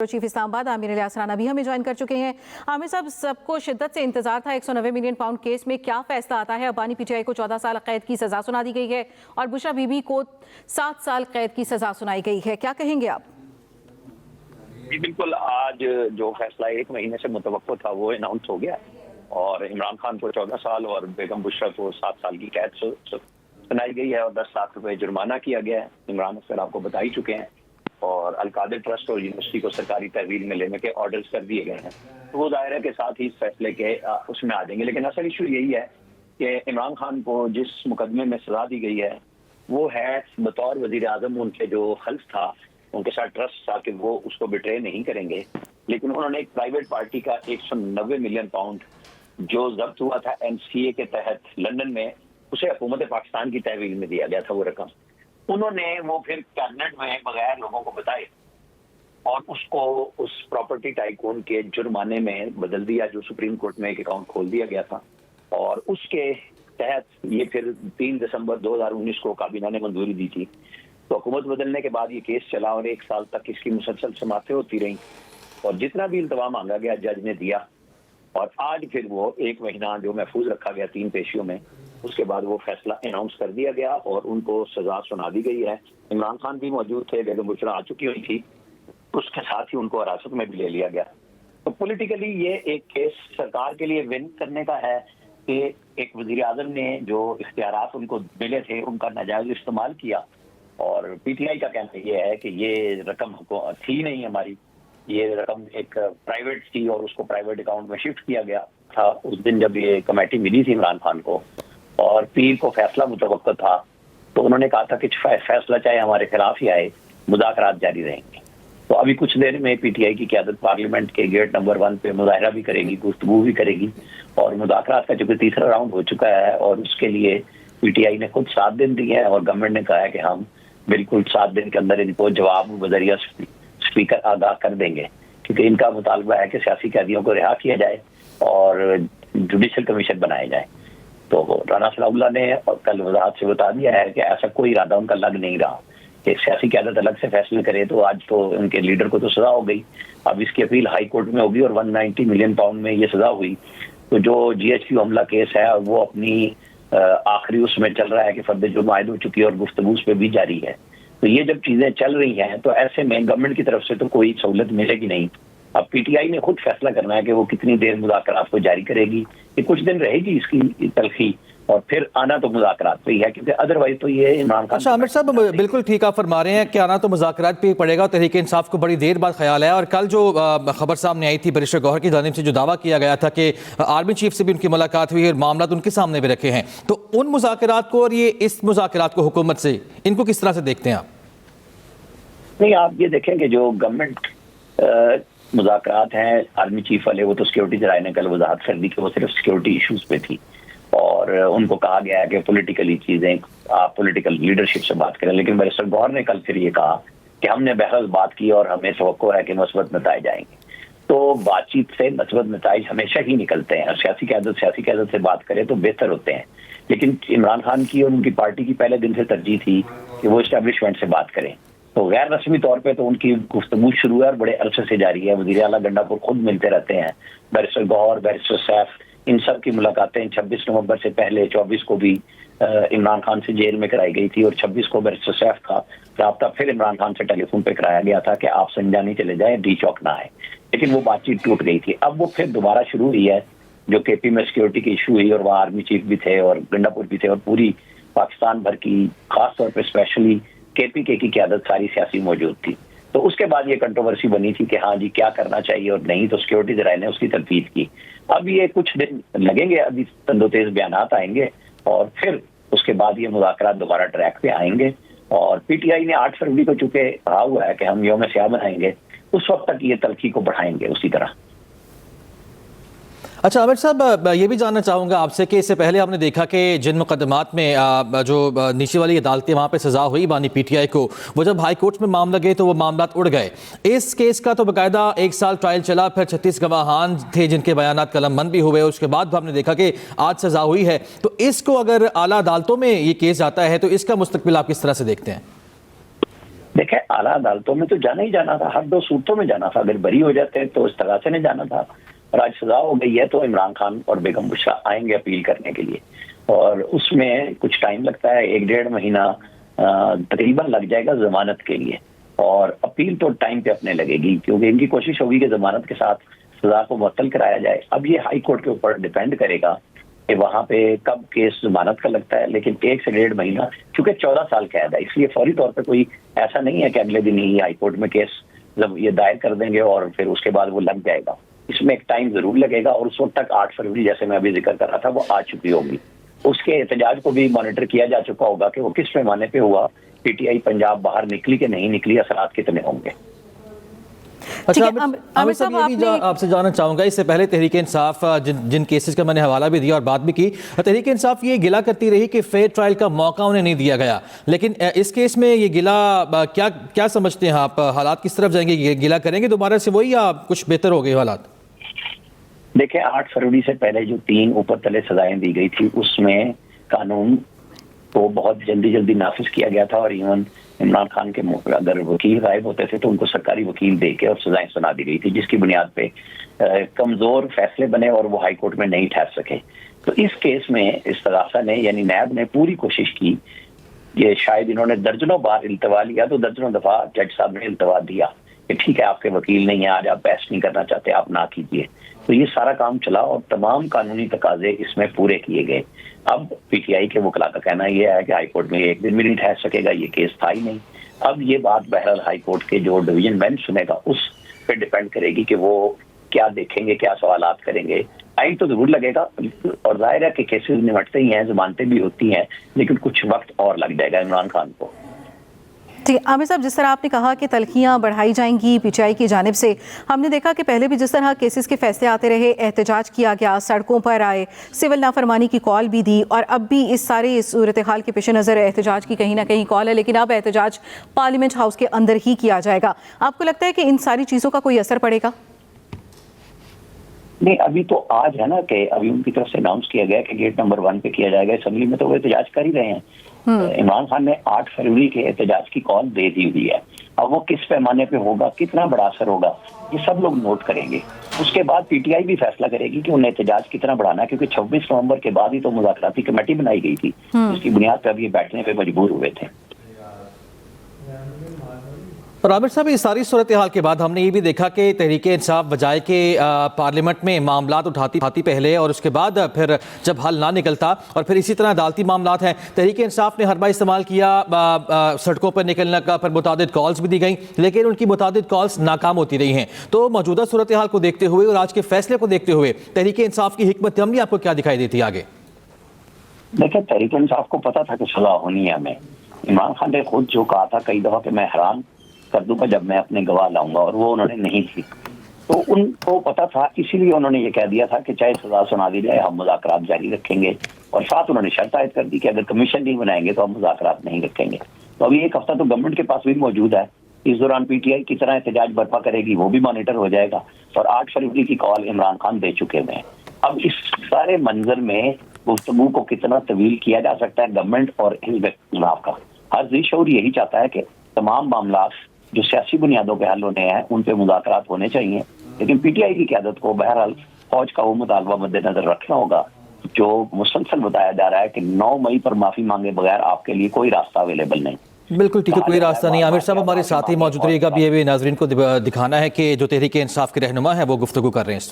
Chief Islamabad Aamir Ali आसराना भी हमें join कर चुके हैं। आमिर साहब, सबको शिद्दत से इंतजार था 190 मिलियन पाउंड केस में क्या फैसला आता है। अबानी पीटीआई को 14 साल कैद की सजा सुना दी गई है और बुशरा बीबी को 7 साल कैद की सजा सुनाई गई है, क्या कहेंगे आप? जी बिल्कुल, आज जो फैसला 1 महीने से मुतवक्को था वो अनाउंस हो गया और इमरान खान को 14 साल और बेगम बुशरा को 7 साल की कैद सुनाई गई है और 10 लाख रुपए जुर्माना किया गया है। इमरान अक्सर आपको बता ही चुके हैं और अलकादिर ट्रस्ट और यूनिवर्सिटी को सरकारी तहवील में लेने के ऑर्डर्स कर दिए गए हैं, तो वो दायरे के साथ ही इस फैसले के उसमें आ जाएंगे। लेकिन असल इशू यही है कि इमरान खान को जिस मुकदमे में सजा दी गई है वो है बतौर वजीर आजम उनके जो हल्फ था, उनके साथ ट्रस्ट था कि वो उसको बिट्रे नहीं करेंगे, लेकिन उन्होंने एक प्राइवेट पार्टी का 190 मिलियन पाउंड जो जब्त हुआ था NCA के तहत लंदन में, उसे हुकूमत पाकिस्तान की तहवील में दिया गया था वो रकम। उन्होंने वो फिर कैबिनेट में बगैर लोगों को बताए और उसको उस प्रॉपर्टी टाइकून के जुर्माने में बदल दिया, जो सुप्रीम कोर्ट में एक अकाउंट खोल दिया गया था और उसके तहत ये फिर 3 दिसंबर 2019 को काबीना ने मंजूरी दी थी। तो हुकूमत बदलने के बाद ये केस चला और 1 साल तक इसकी मुसलसल समातें होती रहीं और जितना भी इल्तवा मांगा गया जज ने दिया और आज फिर वो 1 महीना जो महफूज रखा गया 3 पेशियों में, उसके बाद वो फैसला अनाउंस कर दिया गया और उनको सजा सुना दी गई है। इमरान खान भी मौजूद थे, बेगम बुशरा आ चुकी हुई थी, उसके साथ ही उनको हिरासत में भी ले लिया गया। तो पॉलिटिकली ये एक केस सरकार के लिए विन करने का है कि एक वजीर आजम ने जो इख्तियारात उनको मिले थे उनका नाजायज इस्तेमाल किया और PTI का कहना ये है कि ये रकम थी नहीं हमारी, ये रकम एक प्राइवेट थी और उसको प्राइवेट अकाउंट में शिफ्ट किया गया था उस दिन जब ये कमेटी मिली थी इमरान खान को और पीर को फैसला मुतवक्को था। तो उन्होंने कहा था कि फैसला चाहे हमारे खिलाफ ही आए, मुज़ाकरात जारी रहेंगे। तो अभी कुछ देर में PTI की क़यादत पार्लियामेंट के गेट नंबर 1 पे मुज़ाहरा भी करेगी, गुफ्तगू भी करेगी और मुज़ाकरात का चूंकि तीसरा राउंड हो चुका है और उसके लिए PTI ने खुद 7 दिन दिए हैं और गवर्नमेंट ने कहा है कि हम बिल्कुल 7 दिन के अंदर इनको जवाब बजरिया स्पीकर आगाह कर देंगे, क्योंकि इनका मुतालबा है कि सियासी कैदियों को रिहा किया जाए और जुडिशल कमीशन बनाया जाए। तो राना सनाउल्लाह ने कल वजाहत से बता दिया है कि ऐसा कोई इरादा उनका लग नहीं रहा कि सियासी क़यादत अलग से फैसले करे। तो आज तो उनके लीडर को तो सजा हो गई, अब इसकी अपील हाई कोर्ट में होगी और 190 मिलियन पाउंड में ये सजा हुई। तो जो GHQ हमला केस है वो अपनी आखिरी उसमें चल रहा है कि फर्द जुर्म आयद हो चुकी है और गुफ्तगू उस पर भी जारी है। तो ये जब चीजें चल रही हैं तो ऐसे में गवर्नमेंट की तरफ से तो कोई सहूलत मिलेगी नहीं। अब PTI ने खुद फैसला करना है कि वो कितनी देर मुज़ाकरात को जारी करेगी। ये कुछ दिन रहेगी इसकी तलखी और फिर आना तो मुज़ाकरात पे ही है, क्योंकि अदरवाइज तो ये इमरान खान। अच्छा आमिर साहब, बिल्कुल ठीक आप फरमा रहे हैं कि आना तो मुज़ाकरात पे ही पड़ेगा। तहरीक इंसाफ को बड़ी देर बाद ख्याल आया और कल जो खबर सामने आई थी बैरिस्टर गौहर की जानिब से जो दावा किया गया था कि आर्मी चीफ से भी उनकी मुलाकात हुई और मामला उनके सामने भी रखे हैं, तो उन मुज़ाकरात को और ये इस मुज़ाकरात को हुकूमत से इनको किस तरह से देखते हैं आप? नहीं, आप ये देखें कि जो गवर्नमेंट मुज़ाकरात हैं आर्मी चीफ वाले, वो तो सिक्योरिटी जराए ने कल वजाहत कर दी कि वो सिर्फ सिक्योरिटी इश्यूज पे थी और उनको कहा गया है कि पॉलिटिकली चीजें आप पॉलिटिकल लीडरशिप से बात करें। लेकिन बैरिस्टर गौहर ने कल फिर ये कहा कि हमने बहस बात की और हमें तवक्को है कि मस्बत नताइज आएंगे। तो बातचीत से मस्बत नताइज हमेशा ही निकलते हैं और सियासी क़यादत से बात करें तो बेहतर होते हैं। लेकिन इमरान खान की और उनकी पार्टी की पहले दिन से तरजीह थी कि वो इस्टेब्लिशमेंट से बात करें। तो गैर रस्मी तौर पे तो उनकी गुफ्तगू शुरू है और बड़े अरसे से जारी है। वज़ीर आला गंडापुर खुद मिलते रहते हैं, बैरिस्टर गौहर, बैरिस्टर सैफ, इन सब की मुलाकातें 26 नवंबर से पहले 24 को भी इमरान खान से जेल में कराई गई थी और 26 को बैरिस्टर सैफ का राब्ता फिर इमरान खान से टेलीफोन पे कराया गया था कि आप संजानी चले जाएं, डी चौक ना आए। लेकिन वो बातचीत टूट गई थी। अब वो फिर दोबारा शुरू हुई है, जो KP में सिक्योरिटी की इशू हुई और वहाँ आर्मी चीफ भी थे और गंडापुर भी थे और पूरी पाकिस्तान भर की, खासतौर पर स्पेशली KPK की क़यादत सारी सियासी मौजूद थी। तो उसके बाद ये कंट्रोवर्सी बनी थी कि हाँ जी क्या करना चाहिए और नहीं, तो सिक्योरिटी जराए ने उसकी तरतीब की। अब ये कुछ दिन लगेंगे, अभी तंदोतेज बयानात आएंगे और फिर उसके बाद ये मुज़ाकरात दोबारा ट्रैक पे आएंगे और PTI ने 8 फरवरी को चूंकि कहा हुआ है कि हम यौम स्याह बनाएंगे, उस वक्त तक ये तलखी को बढ़ाएंगे उसी तरह। अच्छा आमिर साहब, ये भी जानना चाहूँगा आपसे कि इससे पहले आपने देखा कि जिन मुकदमात में जो नीचे वाली अदालतें वहाँ पे सज़ा हुई बानी PTI को, वो जब हाई कोर्ट में मामला गए तो वो मामला उड़ गए। इस केस का तो बाकायदा 1 साल ट्रायल चला, फिर 36 गवाहान थे जिनके बयानात कलमबंद भी हुए, उसके बाद हमने देखा कि आज सज़ा हुई है। तो इसको अगर आला अदालतों में ये केस आता है तो इसका मुस्तकबिल आप किस तरह से देखते हैं? देखें, आला अदालतों में तो जाना ही जाना था, हर 2 सूरतों में जाना था। अगर बरी हो जाते तो इस तरह से नहीं जाना था, और आज सजा हो गई है तो इमरान खान और बेगम बुशरा आएंगे अपील करने के लिए, और उसमें कुछ टाइम लगता है, 1-1.5 महीना तकरीबन लग जाएगा जमानत के लिए, और अपील तो टाइम पे अपने लगेगी, क्योंकि इनकी कोशिश होगी कि जमानत के साथ सजा को मुअत्तल कराया जाए। अब ये हाई कोर्ट के ऊपर डिपेंड करेगा कि वहां पे कब केस जमानत का लगता है, लेकिन 1 से 1.5 महीना, क्योंकि 14 साल कैद है, इसलिए फौरी तौर पे कोई ऐसा नहीं है कि अगले दिन ही हाई कोर्ट में केस जब ये दायर कर देंगे और फिर उसके बाद वो लग जाएगा। इसमें एक टाइम जरूर लगेगा, और उस वक्त तक 8 फरवरी जैसे मैं अभी जिक्र कर रहा था वो आ चुकी होगी। उसके एहतजाज को भी मॉनिटर किया जा चुका होगा कि वो किस पैमाने पे हुआ, पीटीआई पंजाब बाहर निकली कि नहीं निकली, असरात कितने होंगे। अच्छा आमिर साहब, ये भी आपसे जानना चाहूंगा, इससे पहले तहरीक इंसाफ जिन केसेस का मैंने हवाला भी दिया और बात भी की, तहरीक इंसाफ ये गिला करती रही कि फेयर ट्रायल का मौका उन्हें नहीं दिया गया, लेकिन इस केस में ये गिला क्या समझते हैं आप, हालात किस तरफ जाएंगे, ये गिला करेंगे दोबारा से वही या कुछ बेहतर हो गए हालात? देखिए, 8 फरवरी से पहले जो 3 ऊपर तले सजाएं दी गई थी उसमें कानून को बहुत जल्दी नाफिज किया गया था, और इवन इमरान खान के अगर वकील गायब होते थे तो उनको सरकारी वकील दे के और सजाएं सुना दी गई थी, जिसकी बुनियाद पे कमजोर फैसले बने और वो हाई कोर्ट में नहीं ठहर सके। तो इस केस में इस्तगासा ने यानी नैब ने पूरी कोशिश की, ये शायद इन्होंने दर्जनों बार इल्तवा लिया तो दर्जनों दफा जज साहब ने इल्तवा दिया कि ठीक है आपके वकील नहीं है, आज आप बहस नहीं करना चाहते, आप ना कीजिए। तो ये सारा काम चला और तमाम कानूनी तकाजे इसमें पूरे किए गए। अब पीटीआई के वकला का कहना यह है कि हाई कोर्ट में 1 दिन भी नहीं ठहर सकेगा, ये केस था ही नहीं। अब ये बात बहरहाल हाई कोर्ट के जो डिवीजन बेंच सुनेगा उस पर डिपेंड करेगी कि वो क्या देखेंगे, क्या सवालात करेंगे। टाइम तो जरूर लगेगा, और जाहिर है कि केसेस निपटते ही हैं, जमानतें भी होती हैं, लेकिन कुछ वक्त और लग जाएगा इमरान खान को। ठीक, आमिर साहब, जिस तरह आपने कहा कि तलखियां बढ़ाई जाएंगी पीटीआई की जानिब से, हमने देखा कि पहले भी जिस तरह केसेस के फैसले आते रहे, एहतजाज किया गया, सड़कों पर आए, सिविल नाफरमानी की कॉल भी दी, और अब भी इस सारे सूरत हाल के पेश नज़र एहतजाज की कहीं ना कहीं कॉल है, लेकिन अब एहतजाज पार्लियामेंट हाउस के अंदर ही किया जाएगा। आपको लगता है कि इन सारी चीज़ों का कोई असर पड़ेगा? नहीं, अभी तो आज है ना कि अभी उनकी तरफ से अनाउंस किया गया कि गेट नंबर 1 पे किया जाएगा। असेंबली में तो वो एहतजाज कर ही रहे हैं। इमरान खान ने 8 फरवरी के एहतजाज की कॉल दे दी हुई है। अब वो किस पैमाने पे होगा, कितना बड़ा असर होगा, ये सब लोग नोट करेंगे। उसके बाद पीटीआई भी फैसला करेगी कि उन्हें एहतजाज कितना बढ़ाना है, क्योंकि 26 नवंबर के बाद ही तो मुज़ाकराती कमेटी बनाई गई थी, जिसकी बुनियाद पर अब ये बैठने पे मजबूर हुए थे। और आमिर साहब, इस सारी सूरत हाल के बाद हमने ये भी देखा कि तहरीक इंसाफ बजाय के पार्लियामेंट में मामलात उठाती पहले, और उसके बाद फिर जब हल ना निकलता, और फिर इसी तरह अदालती मामलात हैं, तहरीक इंसाफ ने हर बार इस्तेमाल किया सड़कों पर निकलने का, फिर मुतादिद कॉल्स भी दी गई, लेकिन उनकी मुतादिद कॉल्स नाकाम होती रही हैं। तो मौजूदा सूरत हाल को देखते हुए और आज के फैसले को देखते हुए तहरीक इंसाफ की हिकमत अमली आपको क्या दिखाई देती है आगे? देखिए, तहरीक इंसाफ को पता था कि सजा होनी है हमें। इमरान खान ने खुद जो कहा था कई दफा कि मैं हैरान कर दूंगा जब मैं अपने गवाह लाऊंगा, और वो उन्होंने नहीं की। तो उनको पता था, इसीलिए उन्होंने ये कह दिया था कि चाहे सजा सुना दी जाए हम मुज़ाकरात जारी रखेंगे, और साथ उन्होंने शर्त आयद कर दी कि अगर कमीशन नहीं बनाएंगे तो हम मुज़ाकरात नहीं रखेंगे। तो अभी 1 हफ्ता तो गवर्नमेंट के पास भी मौजूद है, इस दौरान पीटीआई की तरह एहतजाज बर्पा करेगी, वो भी मॉनिटर हो जाएगा, और 8 फरवरी की कॉल इमरान खान दे चुके हैं। अब इस सारे मंजर में गुफ्तगू को कितना तवील किया जा सकता है गवर्नमेंट और हिज़्ब इख्तिलाफ का, हर ज़ी-शऊर यही चाहता है कि तमाम मामला जो सियासी बुनियादों पे हल होने हैं उन पे मुज़ाकरात होने चाहिए, लेकिन पीटीआई की क़यादत को बहरहाल फौज का वो मुतालबा मद्देनजर रखना होगा जो मुसलसल बताया जा रहा है कि 9 मई पर माफी मांगे बगैर आपके लिए कोई रास्ता अवेलेबल नहीं। बिल्कुल ठीक है, कोई रास्ता नहीं। आमिर साहब हमारे साथ ही मौजूद रहिएगा, अब ये भी नाजरीन को दिखाना है कि जो तहरीक इंसाफ के रहनुमा है वो गुफ्तगू कर रहे हैं।